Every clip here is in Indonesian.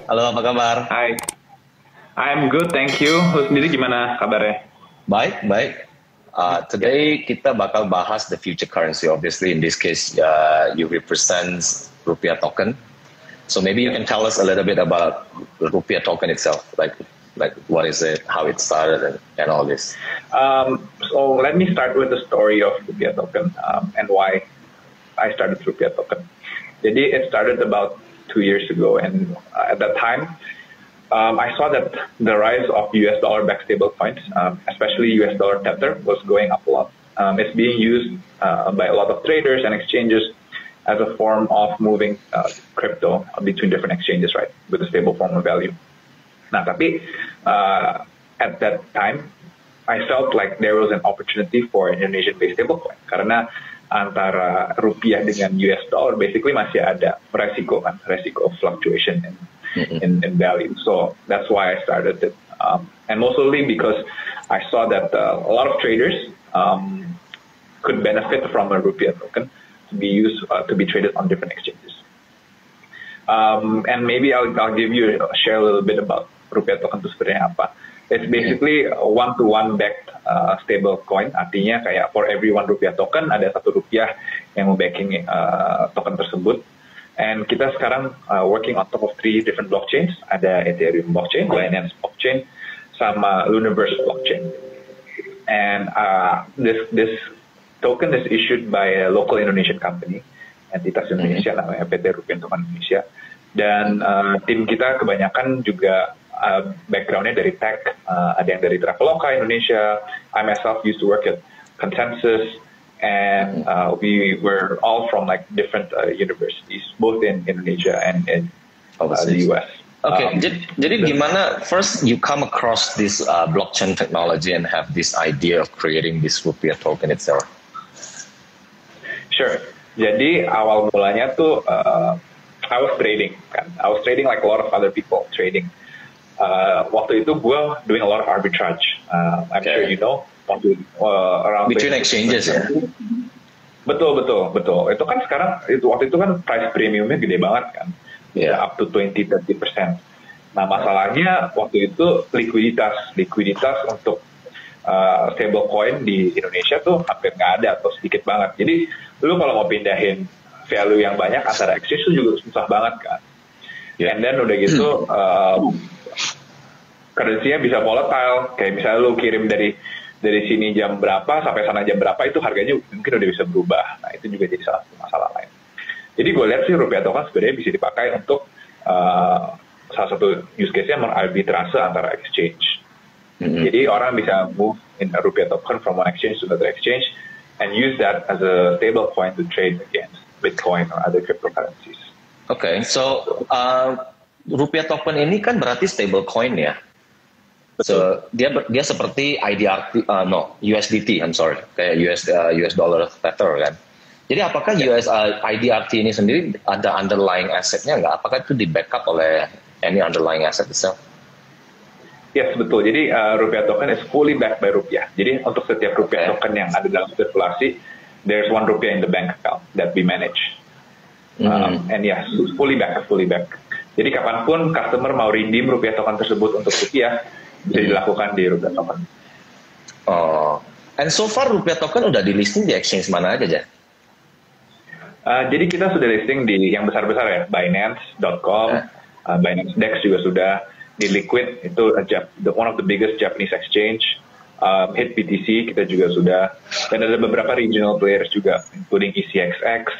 Halo, apa kabar? Hai, I'm good, thank you. Lu sendiri gimana kabarnya? Baik, baik. Today kita bakal bahas the future currency. Obviously, in this case, you represent rupiah token. So maybe you can tell us a little bit about the rupiah token itself, like what is it, how it started, and all this. So let me start with the story of rupiah token and why I started rupiah token. Jadi it started about 2 years ago, and at that time, I saw that the rise of US dollar-backed stablecoins, especially US dollar Tether, was going up a lot. It's being used by a lot of traders and exchanges as a form of moving crypto between different exchanges, right, with a stable form of value. Nah, tapi at that time, I felt like there was an opportunity for an Indonesian-based stablecoin karena antara rupiah dengan US dollar basically masih ada resiko fluctuation in value. So that's why I started it, and mostly because I saw that a lot of traders could benefit from a rupiah token to be used to be traded on different exchanges. And maybe I'll share a little bit about rupiah token itu sebenarnya apa. It's basically a one-to-one backed stable coin. Artinya kayak for every one rupiah token ada satu rupiah yang membacking token tersebut. And kita sekarang working on top of 3 different blockchains. Ada Ethereum blockchain, Binance blockchain, sama Luniverse blockchain. And this token is issued by a local Indonesian company, entitas Indonesia namanya PT Rupiah Token Indonesia. Dan tim kita kebanyakan juga backgroundnya dari tech, ada yang dari Traveloka Indonesia. I myself used to work at Consensus, and we were all from like different universities, both in Indonesia and in the US. Okay, jadi gimana first you come across this blockchain technology and have this idea of creating this rupiah token itself? Sure. Jadi awal mulanya tuh I was trading kan. I was trading like a lot of other people trading. Waktu itu gue doing a lot of arbitrage. I'm sure you know. Around between exchanges ya. Betul. Itu kan sekarang waktu itu kan price premiumnya gede banget kan. Yeah. Up to 20-30%. Nah masalahnya waktu itu likuiditas untuk stablecoin di Indonesia tuh hampir nggak ada atau sedikit banget. Jadi lu kalau mau pindahin value yang banyak antara exchange itu juga susah banget kan. Yeah. And then udah gitu currency-nya bisa volatile. Kayak misalnya lu kirim dari sini jam berapa sampai sana jam berapa, itu harganya mungkin udah bisa berubah. Nah itu juga jadi salah satu masalah lain. Jadi gue lihat sih rupiah token sebenarnya bisa dipakai untuk salah satu use case-nya mengarbitrase antara exchange. Jadi orang bisa move in a rupiah token from one exchange to another exchange and use that as a stable coin to trade against Bitcoin or other cryptocurrencies. Okay, so rupiah token ini kan berarti stable coin ya. So dia seperti USDT, I'm sorry, kayak US dollar Tether kan. Jadi apakah IDRT ini sendiri ada underlying assetnya nggak? Apakah itu di backup oleh any underlying asset itself? Yes, betul. Jadi rupiah token is fully backed by rupiah. Jadi untuk setiap rupiah token yang ada dalam sirkulasi, there's one rupiah in the bank account that we manage. And yes, fully backed. Jadi kapanpun customer mau redeem rupiah token tersebut untuk rupiah, bisa dilakukan di rupiah token. Oh, and so far rupiah token udah di listing di exchange mana aja, Jah? Jadi kita sudah listing di yang besar-besar ya, Binance.com, Binance Dex juga sudah, di Liquid itu one of the biggest Japanese exchange, HitBTC kita juga sudah, dan ada beberapa regional players juga, including ECXX,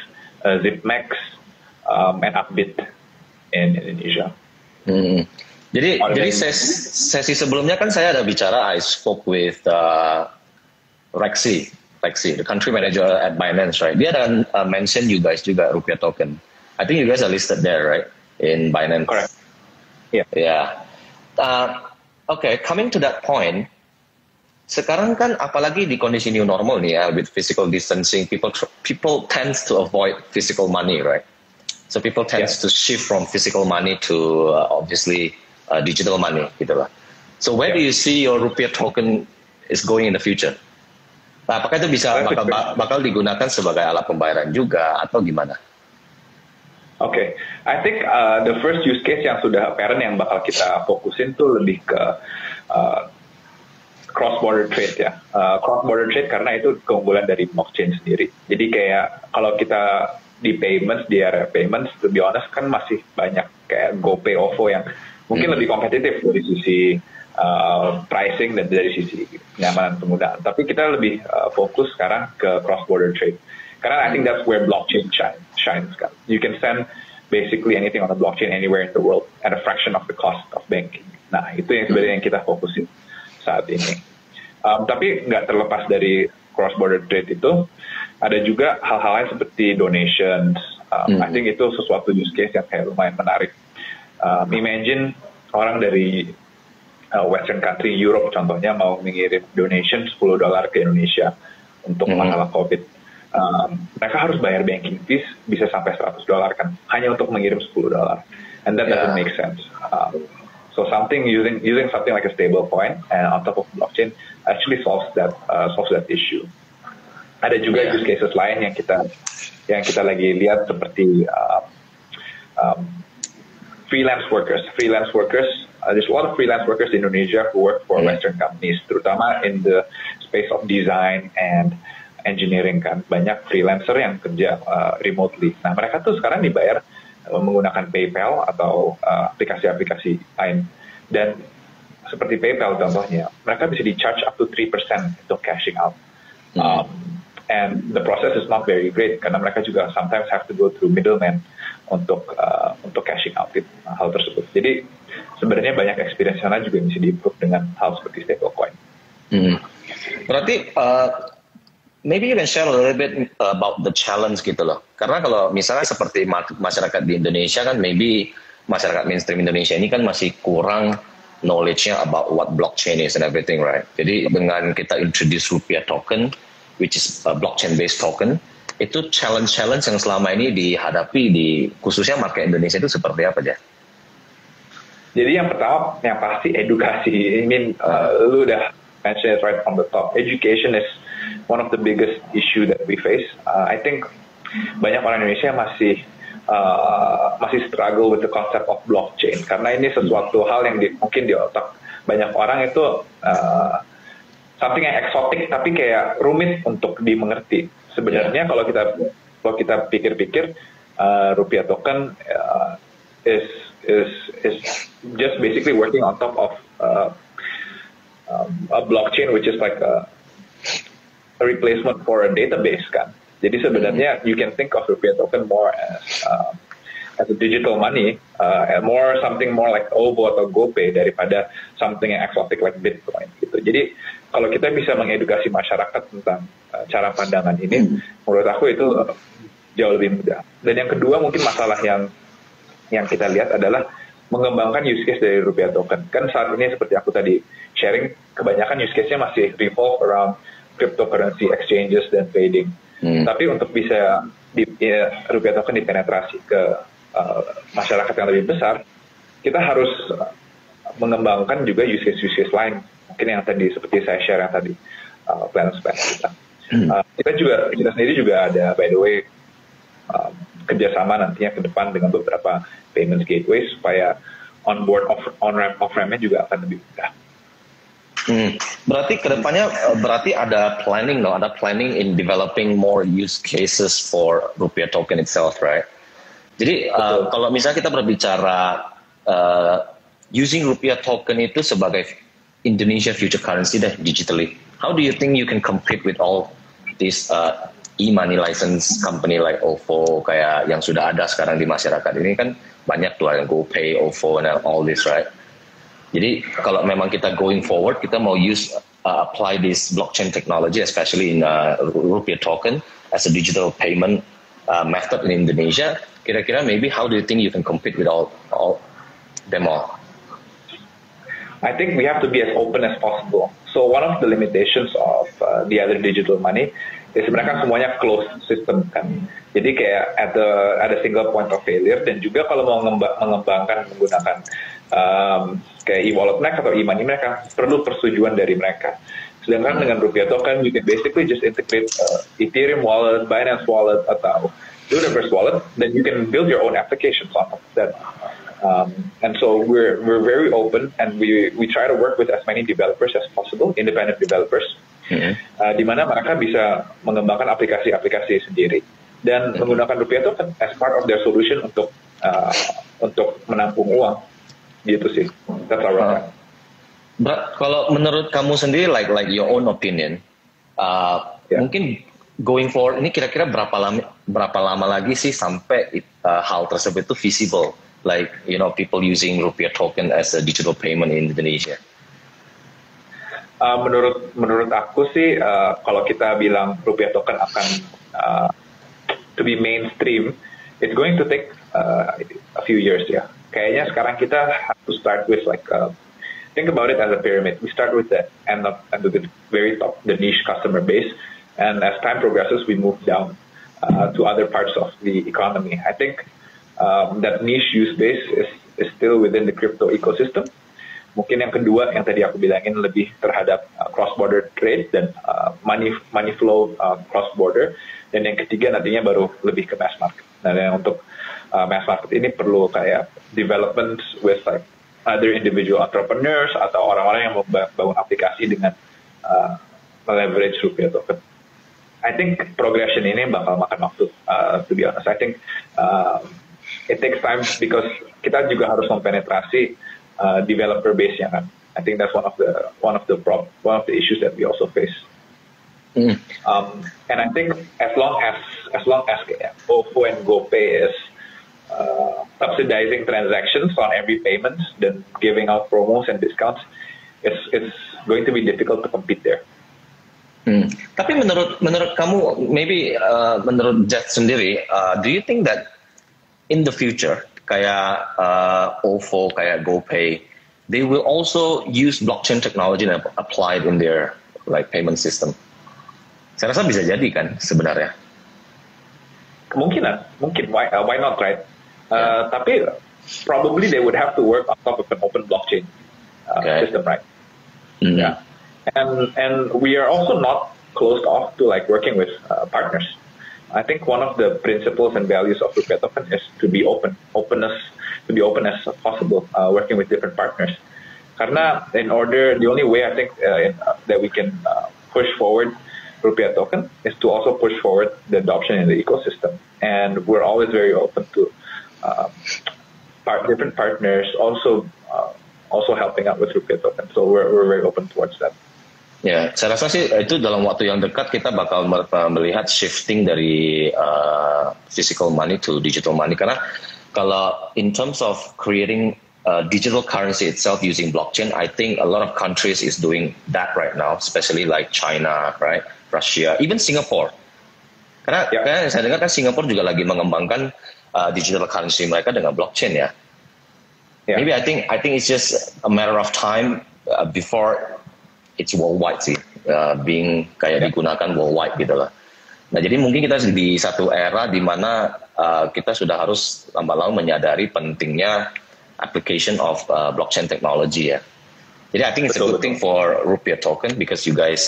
ZipMax, and Upbit in Indonesia. Jadi sesi sebelumnya kan saya ada bicara, I spoke with Rexy, the country manager at Binance, right? Dia ada mention you guys juga rupiah token. I think you guys are listed there, right? In Binance. Correct. Yeah. Okay, coming to that point, sekarang kan apalagi di kondisi new normal nih ya, with physical distancing, people tends to avoid physical money, right? So people tends to shift from physical money to obviously digital money, gitu lah. So where do you see your rupiah token is going in the future? Nah, apakah itu bisa bakal digunakan sebagai alat pembayaran juga atau gimana? Okay, I think the first use case yang sudah apparent yang bakal kita fokusin tuh lebih ke cross-border trade ya. Cross-border trade karena itu keunggulan dari blockchain sendiri. Jadi kayak kalau kita di payments, di area payments, to be honest kan masih banyak kayak GoPay, OVO yang mungkin lebih kompetitif dari sisi pricing dan dari sisi kenyamanan penggunaan. Tapi kita lebih fokus sekarang ke cross-border trade. Karena I think that's where blockchain shines kan. You can send basically anything on the blockchain anywhere in the world at a fraction of the cost of banking. Nah, itu yang sebenarnya yang kita fokusin saat ini. Tapi nggak terlepas dari cross-border trade itu, ada juga hal-hal lain seperti donations. I think itu sesuatu use case yang kayak lumayan menarik. Imagine orang dari Western country, Europe contohnya, mau mengirim donation $10 ke Indonesia untuk masalah COVID. Mereka harus bayar banking fees bisa sampai $100 kan, hanya untuk mengirim $10, and that doesn't make sense. So something using something like a stable coin and on top of blockchain actually solves that issue. Ada juga use cases lain yang kita lagi lihat seperti freelance workers. There's a lot of freelance workers in Indonesia who work for Western companies, terutama in the space of design and engineering kan. Banyak freelancer yang kerja remotely. Nah, mereka tuh sekarang dibayar menggunakan PayPal atau aplikasi-aplikasi lain. Dan seperti PayPal contohnya, mereka bisa di-charge up to 3% untuk cashing out. And the process is not very great karena mereka juga sometimes have to go through middleman untuk cashing out hal tersebut. Jadi sebenarnya banyak experience sana juga yang bisa di-improve dengan hal seperti stablecoin. Berarti maybe you can share a little bit about the challenge gitu loh. Karena kalau misalnya seperti masyarakat di Indonesia kan, maybe masyarakat mainstream Indonesia ini kan masih kurang knowledge-nya about what blockchain is and everything, right? Jadi dengan kita introduce rupiah token, which is a blockchain-based token, itu challenge-challenge yang selama ini dihadapi di khususnya market Indonesia itu seperti apa aja? Jadi yang pertama, yang pasti edukasi. Lu udah mention it right from the top. Education is one of the biggest issue that we face. I think banyak orang Indonesia masih struggle with the concept of blockchain karena ini sesuatu hal yang mungkin di otak banyak orang itu something yang eksotik tapi kayak rumit untuk dimengerti. Sebenarnya kalau kita pikir-pikir rupiah token is just basically working on top of a blockchain which is like a replacement for a database kan. Jadi sebenarnya you can think of rupiah token more as a digital money, something more like OVO atau GoPay daripada something yang exotic like Bitcoin gitu. Jadi kalau kita bisa mengedukasi masyarakat tentang cara pandangan ini, menurut aku itu jauh lebih mudah. Dan yang kedua mungkin masalah yang kita lihat adalah mengembangkan use case dari rupiah token. Kan saat ini seperti aku tadi sharing, kebanyakan use case-nya masih revolve around cryptocurrency exchanges dan trading. Tapi untuk bisa rupiah token dipenetrasi ke masyarakat yang lebih besar, kita harus mengembangkan juga use case lain. Mungkin yang tadi seperti saya share yang tadi plan kita. Kita sendiri juga ada, by the way, kerjasama nantinya ke depan dengan beberapa payment gateway supaya on-board, on-ramp, off-rampnya juga akan lebih mudah. Berarti kedepannya ada planning in developing more use cases for rupiah token itself, right? Jadi kalau misalnya kita berbicara using rupiah token itu sebagai Indonesia future currency digitally, how do you think you can compete with all these e-money license company like OVO kayak yang sudah ada sekarang di masyarakat ini kan banyak tuh yang GoPay, OVO and all this, right? Jadi kalau memang kita going forward, kita mau apply this blockchain technology, especially in rupiah token as a digital payment method in Indonesia, kira-kira maybe how do you think you can compete with all them all? I think we have to be as open as possible. So one of the limitations of the other digital money is sebenarnya semuanya closed system kan. Jadi kayak ada single point of failure, dan juga kalau mau mengembangkan menggunakan kayak e-wallet mereka atau e-money mereka perlu persetujuan dari mereka. Sedangkan dengan rupiah token, you can basically just integrate Ethereum wallet, Binance wallet, atau Universe wallet, then you can build your own applications on top of that. And so we're very open, and we try to work with as many developers as possible, independent developers, di mana mereka bisa mengembangkan aplikasi-aplikasi sendiri dan menggunakan rupiah token as part of their solution untuk menampung uang, gitu sih. That's our roadmap. Kalau menurut kamu sendiri, like your own opinion, mungkin going forward ini kira-kira berapa lama lagi sih sampai hal tersebut itu feasible, like people using rupiah token as a digital payment in Indonesia? Menurut aku sih, kalau kita bilang rupiah token akan to be mainstream, it's going to take a few years ya. Kayaknya sekarang kita have to start with think about it as a pyramid. We start with the end of the very top, the niche customer base. And as time progresses, we move down to other parts of the economy. I think that niche use base is still within the crypto ecosystem. Mungkin yang kedua, yang tadi aku bilangin, lebih terhadap cross-border trade dan money flow cross-border. Dan yang ketiga nantinya baru lebih ke mass market. Nah, yang untuk mass market ini perlu kayak development with other individual entrepreneurs atau orang-orang yang membangun aplikasi dengan leverage rupiah token. I think progression ini bakal makan waktu, to be honest. I think it takes time because kita juga harus mempenetrasi developer base-nya kan. I think that's one of the issues that we also face. And I think as long as OVO and GoPay is subsidizing transactions on every payment, then giving out promos and discounts, it's going to be difficult to compete there. Tapi menurut kamu, maybe menurut Jeff sendiri, do you think that in the future, kayak OVO, kayak GoPay, they will also use blockchain technology and apply it in their payment system? Saya rasa bisa jadi kan sebenarnya. Mungkin. Why not, right? Tapi probably they would have to work on top of an open blockchain system, right? Yeah. And we are also not closed off to working with partners. I think one of the principles and values of rupiah token is to be open as possible, working with different partners. Karena the only way I think that we can push forward rupiah token is to also push forward the adoption in the ecosystem. And we're always very open to different partners also helping out with rupiah token. So we're very open towards that. Ya, saya rasa sih itu dalam waktu yang dekat kita bakal melihat shifting dari physical money to digital money. Karena kalau in terms of creating digital currency itself using blockchain, I think a lot of countries is doing that right now, especially like China, right, Russia, even Singapore. Karena saya dengar kan Singapore juga lagi mengembangkan digital currency mereka dengan blockchain ya. Maybe I think it's just a matter of time before it's worldwide sih, being kayak digunakan worldwide gitu lah. Nah jadi mungkin kita di satu era di mana kita sudah harus lama-lama menyadari pentingnya application of blockchain technology ya. Jadi I think it's a good thing for rupiah token because you guys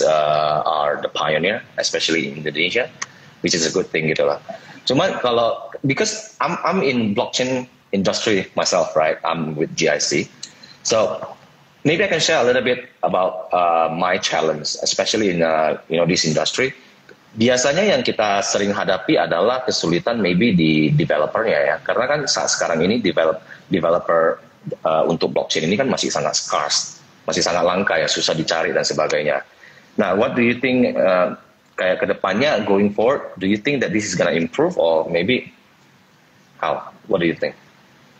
are the pioneer, especially in Indonesia, which is a good thing gitu lah. Cuma kalau because I'm in blockchain industry myself, right? I'm with GIC, so maybe I can share a little bit about my challenge, especially in this industry. Biasanya yang kita sering hadapi adalah kesulitan maybe di developernya ya, karena kan saat sekarang ini developer untuk blockchain ini kan masih sangat scarce, masih sangat langka ya, susah dicari dan sebagainya. Nah, what do you think kayak kedepannya going forward? Do you think that this is gonna improve or maybe how? What do you think?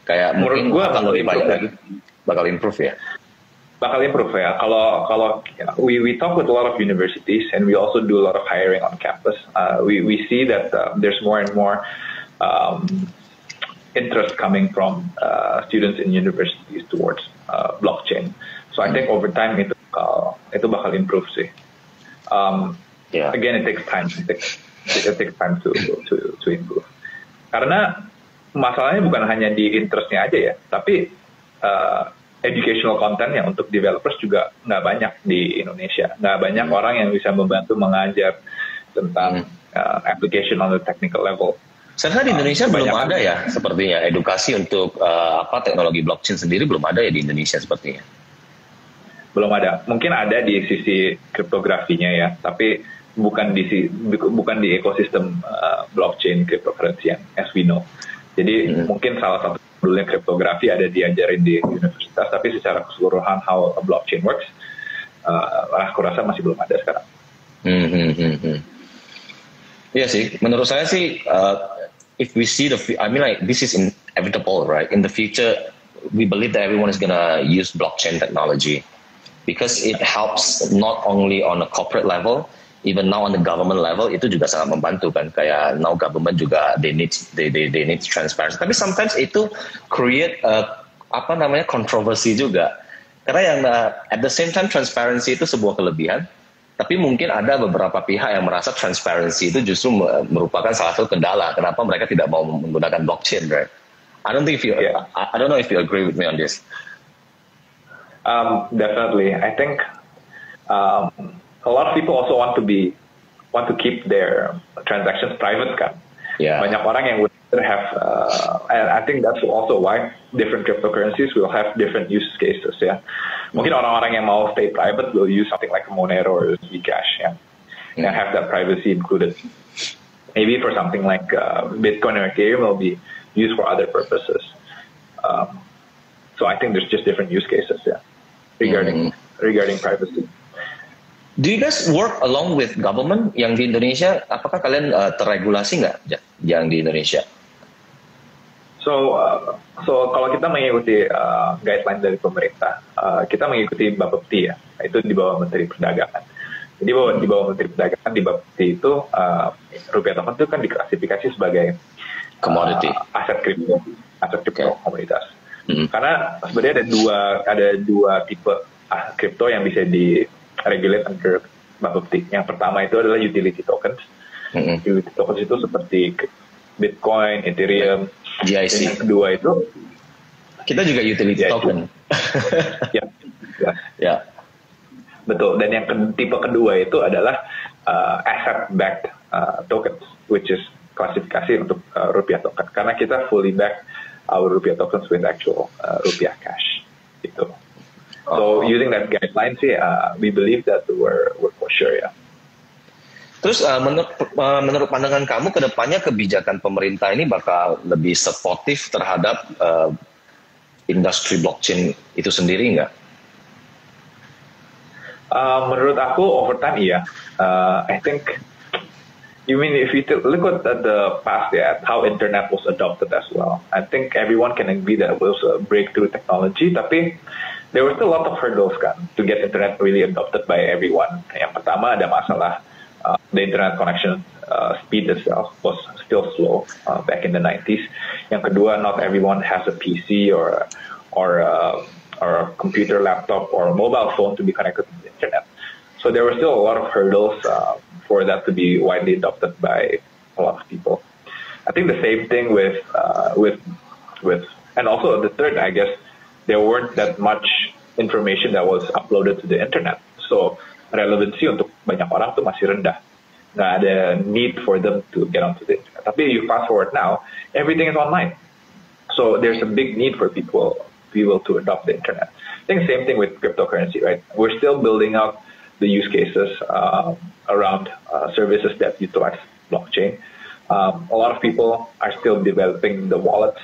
Kayak mungkin gua akan lebih banyak lagi, bakal improve ya. Bakal improve ya. Kalau we talk with a lot of universities and we also do a lot of hiring on campus. We see that there's more and more interest coming from students in universities towards blockchain. So I think over time itu bakal improve sih. Again, it takes time. It takes time to improve. Karena masalahnya bukan hanya di interestnya aja ya, tapi educational content yang untuk developers juga nggak banyak di Indonesia. Nggak banyak orang yang bisa membantu mengajar tentang application on the technical level. Sebenarnya di Indonesia belum ada ya, sepertinya edukasi untuk teknologi blockchain sendiri belum ada ya di Indonesia sepertinya. Belum ada. Mungkin ada di sisi kriptografinya ya, tapi bukan di ekosistem blockchain cryptocurrency yang as we know. Jadi mungkin salah satu modulnya kriptografi ada diajarin di universitas, tapi secara keseluruhan how a blockchain works, aku rasa masih belum ada sekarang. Iya sih, menurut saya sih, if we see this is inevitable, right? In the future, we believe that everyone is gonna use blockchain technology because it helps not only on a corporate level, even now on the government level itu juga sangat membantu kan. Kayak now government juga they need transparency. Tapi sometimes itu create kontroversi juga. Karena yang at the same time transparency itu sebuah kelebihan. Tapi mungkin ada beberapa pihak yang merasa transparency itu justru merupakan salah satu kendala. Kenapa mereka tidak mau menggunakan blockchain, right? I don't know if you agree with me on this. Definitely, I think a lot of people also want to keep their transactions private, kan? Yeah. Banyak orang yang would have, and I think that's also why different cryptocurrencies will have different use cases, ya. Mungkin orang-orang yang mau stay private will use something like Monero or Zcash, ya, yang have that privacy included. Maybe for something like Bitcoin or Ethereum will be used for other purposes. So I think there's just different use cases, yeah, regarding privacy. Do you guys work along with government yang di Indonesia? Apakah kalian terregulasi nggak yang di Indonesia? So kalau kita mengikuti guideline dari pemerintah, kita mengikuti Bapepti ya, itu di bawah Menteri Perdagangan. Jadi di bawah Menteri Perdagangan di Bapepti itu rupiah token itu kan diklasifikasi sebagai commodity, aset kripto komoditas. Karena sebenarnya ada dua tipe kripto yang bisa regulate under Bapepti. Yang pertama itu adalah utility tokens. Utility tokens itu seperti Bitcoin, Ethereum. GIC. Yang kedua itu kita juga utility token. Ya. Betul. Dan yang tipe kedua itu adalah asset-backed tokens, which is klasifikasi untuk rupiah token. Karena kita fully back our rupiah tokens with actual rupiah cash. Gitu. So using that guideline sih, we believe that we're for sure ya. Terus menurut pandangan kamu ke depannya kebijakan pemerintah ini bakal lebih supportive terhadap industri blockchain itu sendiri nggak? Menurut aku over time iya. I think you mean if you look at the past, yeah, how internet was adopted as well. I think everyone can agree that it was a breakthrough technology, tapi there were still a lot of hurdles kan to get internet really adopted by everyone. Yang pertama ada masalah the internet connection speed itself was still slow back in the 90s. Yang kedua, not everyone has a PC or a computer, laptop, or a mobile phone to be connected to the internet. So there were still a lot of hurdles for that to be widely adopted by a lot of people. I think the same thing with and also the third, I guess, there weren't that much information that was uploaded to the internet. So relevansi untuk banyak orang tuh masih rendah. Nggak ada need for them to get onto the internet. Tapi you fast forward now, everything is online. So there's a big need for people to adopt the internet. I think same thing with cryptocurrency, right? We're still building out the use cases around services that utilize blockchain. A lot of people are still developing the wallets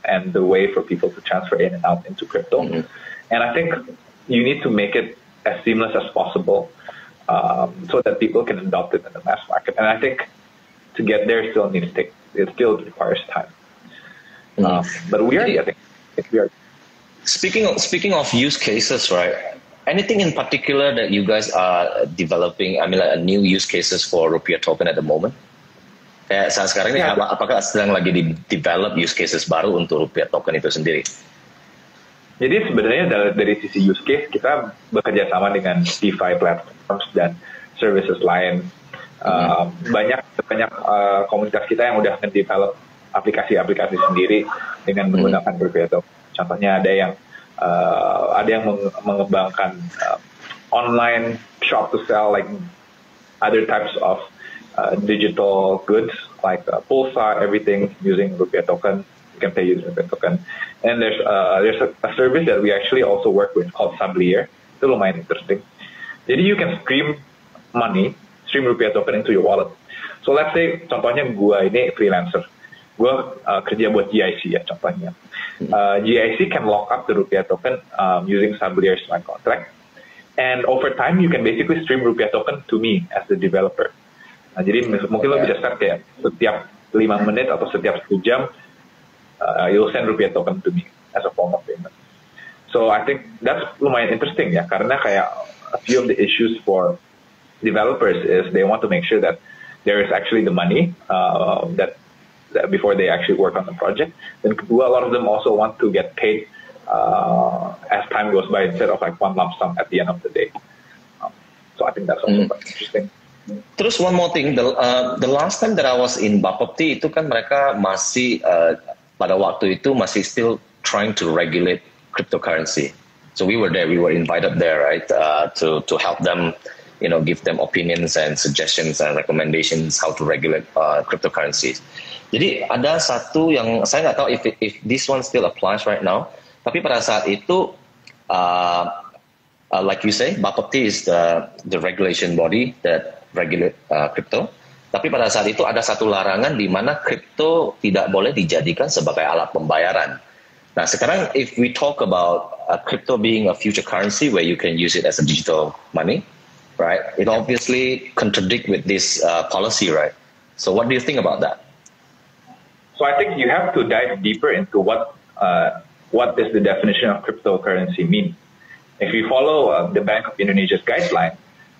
and the way for people to transfer in and out into crypto. And I think you need to make it as seamless as possible so that people can adopt it in the mass market. And I think to get there it still requires time. But we are getting it. Speaking of use cases, right? Anything in particular that you guys are developing? I mean, like new use cases for rupiah token at the moment? Kayak saat sekarang ini, apakah sedang lagi develop use cases baru untuk rupiah token itu sendiri? Jadi sebenarnya dari sisi use case kita bekerja sama dengan DeFi platforms dan services lain. Banyak komunitas kita yang udah nge-develop aplikasi-aplikasi sendiri dengan menggunakan rupiah token. Contohnya ada yang ada yang mengembangkan online shop to sell like other types of digital goods like pulsa, everything using rupiah token. You can pay using rupiah token. And there's a service that we actually also work with called Sablier. Itu lumayan interesting. Jadi you can stream rupiah token into your wallet. So let's say contohnya gue ini freelancer. Gue kerja buat GIC ya contohnya. GIC can lock up the rupiah token using Sablier smart contract. And over time, you can basically stream rupiah token to me as the developer. Nah, jadi mungkin lo bisa set kayak setiap 5 menit atau setiap 1 jam, you'll send rupiah token to me as a form of payment. So I think that's lumayan interesting ya, karena kayak a few of the issues for developers is they want to make sure that there is actually the money that before they actually work on the project. Dan kedua, a lot of them also want to get paid as time goes by instead of like one lump sum at the end of the day. So I think that's also quite interesting. Terus one more thing, the last time that I was in Bapepti itu kan mereka masih pada waktu itu masih still trying to regulate cryptocurrency. So we were there, we were invited there, right, to help them, give them opinions and suggestions and recommendations how to regulate cryptocurrencies. Jadi ada satu yang saya nggak tahu if this one still applies right now. Tapi pada saat itu, like you say, Bapepti is the regulation body that regulate crypto. Tapi pada saat itu ada satu larangan di mana crypto tidak boleh dijadikan sebagai alat pembayaran. Nah sekarang, if we talk about crypto being a future currency where you can use it as a digital money, right? It obviously contradict with this policy, right? So what do you think about that? So I think you have to dive deeper into what does the definition of cryptocurrency mean. If you follow the Bank of Indonesia's guideline,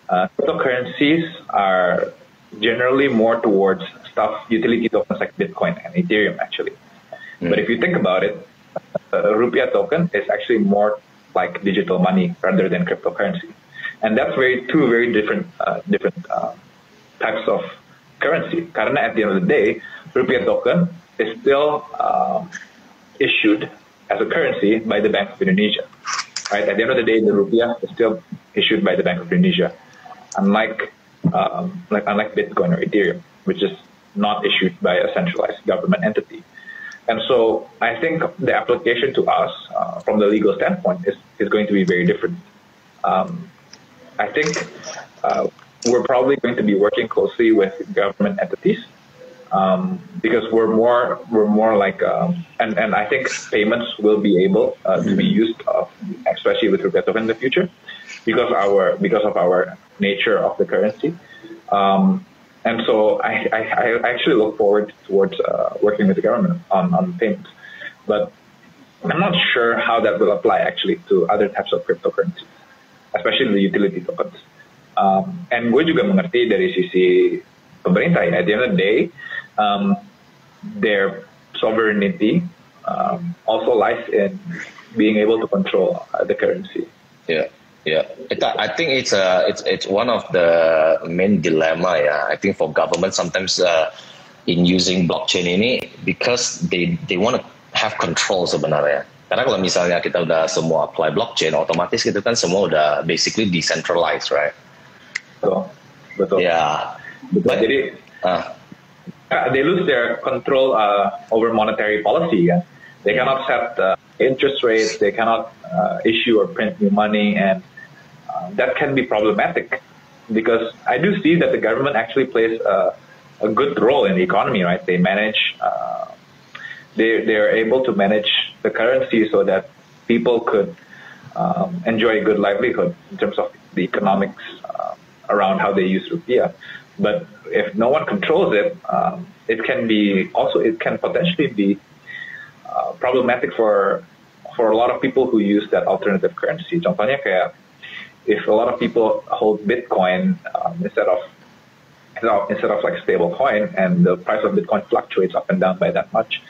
cryptocurrencies are generally more towards utility tokens like Bitcoin and Ethereum, actually. But if you think about it, rupiah token is actually more like digital money rather than cryptocurrency. And that's two very different types of currency. Karena at the end of the day, rupiah token is still issued as a currency by the Bank of Indonesia, right? At the end of the day, the rupiah is still issued by the Bank of Indonesia, unlike Bitcoin or Ethereum, which is not issued by a centralized government entity. And so I think the application to us from the legal standpoint is going to be very different. I think we're probably going to be working closely with government entities because we're more like and I think payments will be able to be used, especially with rupiah token in the future, because of our nature of the currency. And so I actually look forward towards working with the government on payments, but I'm not sure how that will apply actually to other types of cryptocurrencies, especially the utility tokens. And gue juga mengerti dari sisi pemerintah ya, at the end of the day, their sovereignty also lies in being able to control the currency. Yeah. I think it's one of the main dilemma ya. I think for government sometimes in using blockchain ini because they want to have control sebenarnya. Karena kalau misalnya kita udah semua apply blockchain, otomatis gitu kan semua udah basically decentralized, right? Betul. Yeah. But jadi they lose their control over monetary policy. Yeah? They cannot set interest rates. They cannot issue or print new money, and that can be problematic because I do see that the government actually plays a good role in the economy. Right? They manage. They are able to manage the currency so that people could enjoy a good livelihood in terms of the economics around how they use rupiah. But if no one controls it, it can potentially be problematic for a lot of people who use that alternative currency. Contohnya kayak if a lot of people hold Bitcoin instead of like stable coin, and the price of Bitcoin fluctuates up and down by that much,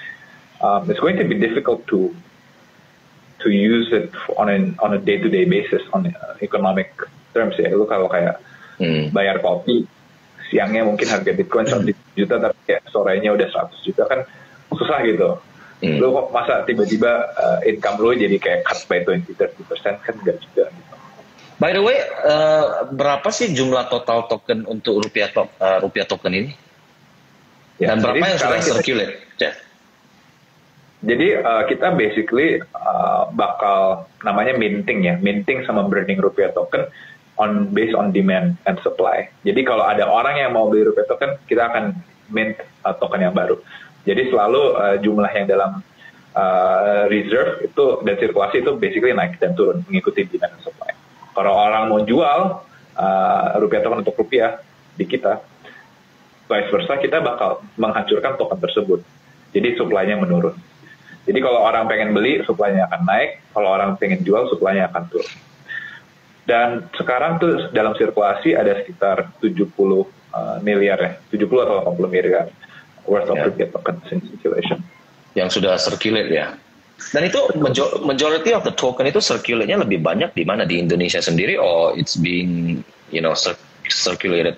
it's going to be difficult to use it on a day-to-day basis on economic terms ya. Lu kalau kayak bayar kopi, siangnya mungkin harga Bitcoin 100 juta, tapi kayak sorenya udah 100 juta kan susah gitu. Lu kok masa tiba-tiba income lu jadi kayak cut by 20-30% kan enggak juga gitu. By the way, berapa sih jumlah total token untuk rupiah token ini? Ya, Dan berapa jadi yang sudah sekarang circulate? Jeff? Jadi kita basically bakal namanya minting sama burning rupiah token based on demand and supply. Jadi kalau ada orang yang mau beli rupiah token, kita akan mint token yang baru. Jadi selalu jumlah yang dalam reserve itu dan sirkulasi itu basically naik dan turun mengikuti demand and supply. Kalau orang mau jual rupiah token untuk rupiah di kita, vice versa kita bakal menghancurkan token tersebut. Jadi supply-nya menurun. Jadi kalau orang pengen beli, supply-nya akan naik. Kalau orang pengen jual, supply-nya akan turun. Dan sekarang tuh dalam sirkulasi ada sekitar 70 miliar ya, 70 atau 80 miliar worth of rupiah token in circulation. Yang sudah circulate ya. Dan itu majority of the token itu circulate-nya lebih banyak di mana? Di Indonesia sendiri, or it's being circulated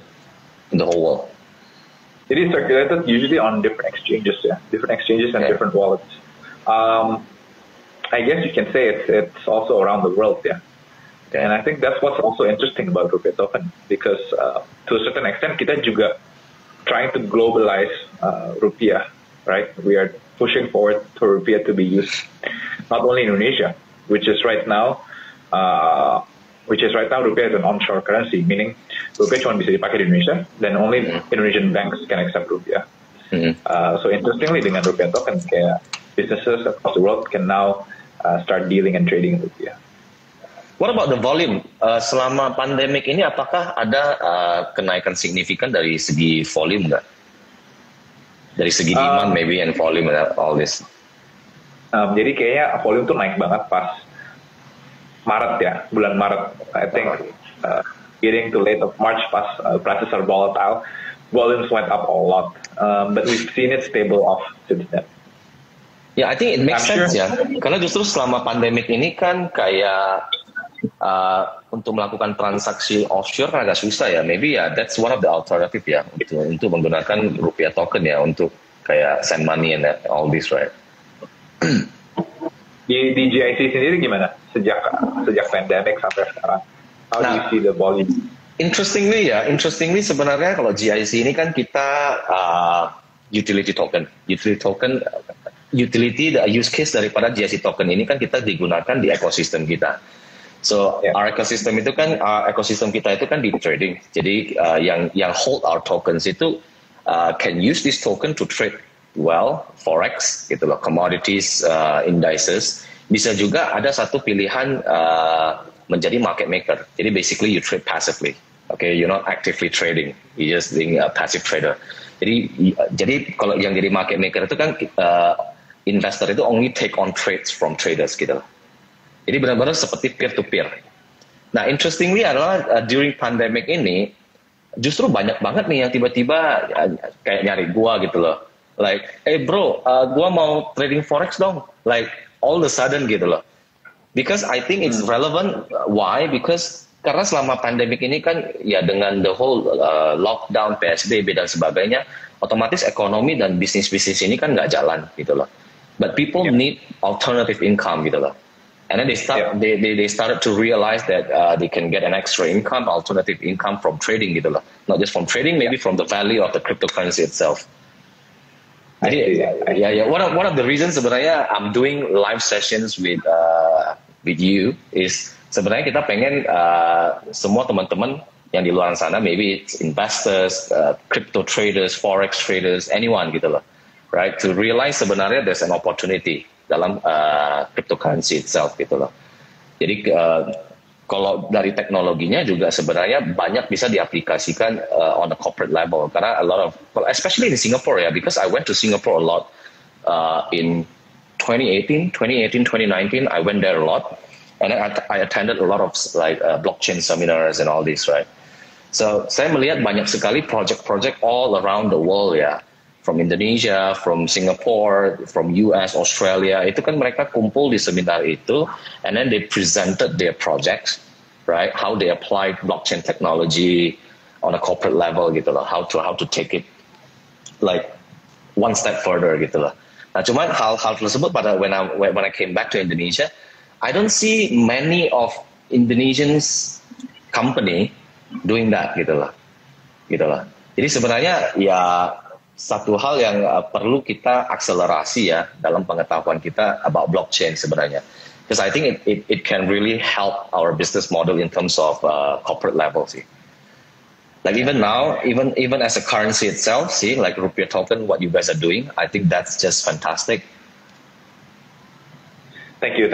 in the whole world? Jadi circulated usually on different exchanges and different wallets. I guess you can say it's also around the world, yeah. And I think that's what's also interesting about rupiah token, because to a certain extent kita juga trying to globalize rupiah, right? We are pushing forward for rupiah to be used not only in Indonesia, which is right now rupiah is an onshore currency, meaning rupiah cuma bisa dipakai di Indonesia, dan only Indonesian banks can accept rupiah. So interestingly, dengan rupiah token, kayak businesses across the world can now start dealing and trading rupiah. What about the volume? Selama pandemik ini, apakah ada kenaikan signifikan dari segi volume nggak? Dari segi demand maybe and volume and all this. Jadi kayaknya volume tuh naik banget pas Maret ya, bulan Maret. I think getting to late of March pas prices are volatile, volumes went up a lot. But we've seen it stable off since then. Ya, I think it makes sense ya. Karena justru selama pandemik ini kan kayak untuk melakukan transaksi offshore kan agak susah ya. Maybe ya that's one of the alternative ya untuk menggunakan rupiah token ya untuk kayak send money and all this, right? Di GIC sendiri gimana sejak pandemic sampai sekarang? How do you see the volume? Interestingly sebenarnya kalau GIC ini kan kita utility token, the use case daripada GIC token ini kan kita digunakan di ekosistem kita. So our ecosystem itu kan ekosistem kita itu kan di trading. Jadi yang hold our tokens itu can use this token to trade forex gitu loh, commodities, indices. Bisa juga ada satu pilihan menjadi market maker. Jadi basically you trade passively. Okay, you're not actively trading. You're just being a passive trader. Jadi kalau yang jadi market maker itu kan investor itu only take on trades from traders gitu loh. Jadi benar-benar seperti peer-to-peer. Nah, interestingly adalah during pandemic ini, justru banyak banget nih yang tiba-tiba kayak nyari gua gitu loh. Like, hey bro, gua mau trading forex dong. Like, all of a sudden gitu loh. Because I think it's relevant. Why? Because karena selama pandemic ini kan ya dengan the whole lockdown, PSBB dan sebagainya, otomatis ekonomi dan bisnis-bisnis ini kan nggak jalan gitu loh. But people need alternative income gitu loh. And then they started to realize that they can get an extra income, alternative income from trading gitu loh. Not just from trading, maybe from the value of the cryptocurrency itself. Jadi one of the reasons sebenarnya I'm doing live sessions with you is sebenarnya kita pengen semua teman-teman yang di luar sana, maybe it's investors, crypto traders, forex traders, anyone gitu loh, right? To realize sebenarnya there's an opportunity dalam cryptocurrency itself gitu loh. Jadi kalau dari teknologinya juga sebenarnya banyak bisa diaplikasikan on a corporate level karena a lot of, especially in Singapore ya, because I went to Singapore a lot in 2018, 2019, I went there a lot, and I attended a lot of like blockchain seminars and all this, right? So saya melihat banyak sekali project-project all around the world ya. From Indonesia, from Singapore, from US, Australia, itu kan mereka kumpul di seminar itu, and then they presented their projects, right? How they applied blockchain technology on a corporate level gitu loh, how to take it like one step further gitu loh. Nah, cuman hal-hal tersebut pada when I came back to Indonesia, I don't see many of Indonesians company doing that gitu lah. Jadi sebenarnya ya satu hal yang perlu kita akselerasi ya dalam pengetahuan kita about blockchain sebenarnya. Because I think it can really help our business model in terms of corporate level sih. Like even now, even as a currency itself, see, like rupiah token, what you guys are doing, I think that's just fantastic. Thank you.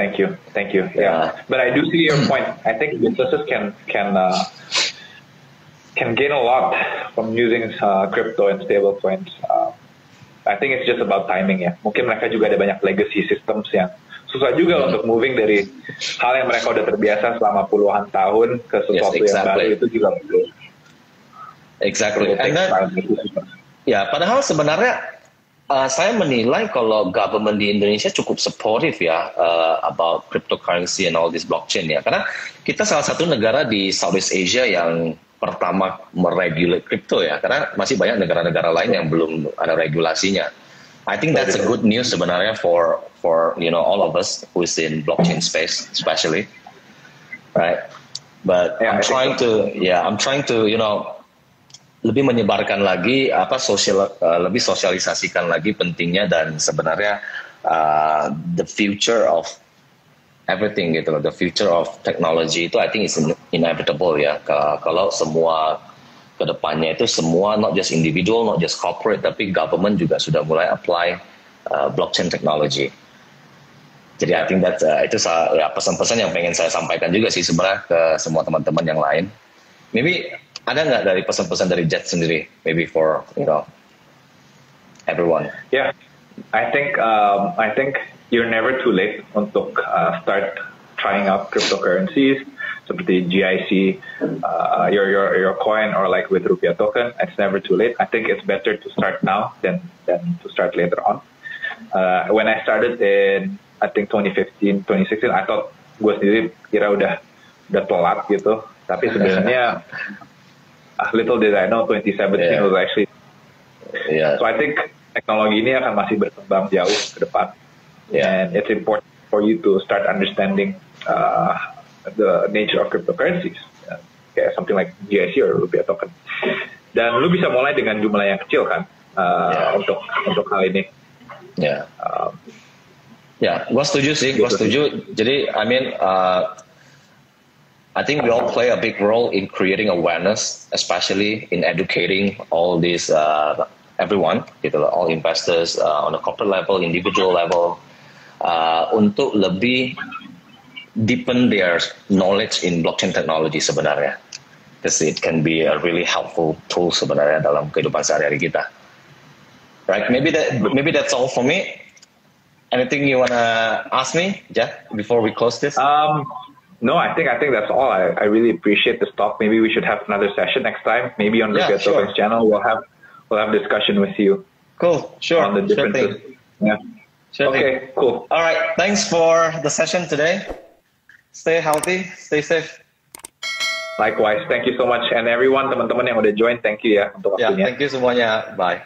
Yeah, but I do see your point. I think businesses can gain a lot from using crypto and stable coins. I think it's just about timing ya. Mungkin mereka juga ada banyak legacy systems yang susah juga untuk moving dari hal yang mereka udah terbiasa selama puluhan tahun ke sesuatu yang baru, itu juga perlu. Exactly. And then, ya, padahal sebenarnya saya menilai kalau government di Indonesia cukup supportive ya about cryptocurrency and all this blockchain ya. Karena kita salah satu negara di Southeast Asia yang pertama meregulate crypto ya. Karena masih banyak negara-negara lain yang belum ada regulasinya. I think that's a good news sebenarnya for all of us who's in blockchain space especially, right? But I'm trying to lebih menyebarkan lagi lebih sosialisasikan lagi pentingnya dan sebenarnya the future of everything gitu loh, the future of technology itu I think is inevitable ya. Kalau semua kedepannya itu semua not just individual, not just corporate, tapi government juga sudah mulai apply blockchain technology. Jadi I think that itu pesan-pesan yang pengen saya sampaikan juga sih sebenarnya ke semua teman-teman yang lain. Maybe ada nggak dari pesan-pesan dari Jet sendiri? Maybe for everyone. Yeah, I think you're never too late untuk start trying out cryptocurrencies seperti GIC, your coin, or like with rupiah token. It's never too late. I think it's better to start now than to start later on. When I started in I think 2015, 2016, I thought gue sendiri kira udah telat gitu. Tapi sebenarnya little did I know 2017 was actually. Yeah. So I think teknologi ini akan masih berkembang jauh ke depan. Yeah. And it's important for you to start understanding the nature of cryptocurrencies. Kayak something like GIC or rupiah token. Dan lu bisa mulai dengan jumlah yang kecil kan untuk hal ini. Ya. Gue setuju sih, Jadi, I think we all play a big role in creating awareness, especially in educating all these everyone, gitu loh, all investors on a corporate level, individual level, untuk lebih deepen their knowledge in blockchain technology sebenarnya, because it can be a really helpful tool sebenarnya dalam kehidupan sehari-hari kita. Right? Maybe that's all for me. Anything you wanna ask me, Jeff, before we close this? No, I think that's all. I really appreciate this talk. Maybe we should have another session next time. Maybe on Rupiah Token's channel, we'll have discussion with you. Cool, sure. On the differences. Yeah. Sure okay, cool. All right. Thanks for the session today. Stay healthy, stay safe. Likewise. Thank you so much. And everyone, teman-teman yang udah join, thank you ya untuk waktunya. Thank you semuanya. Bye.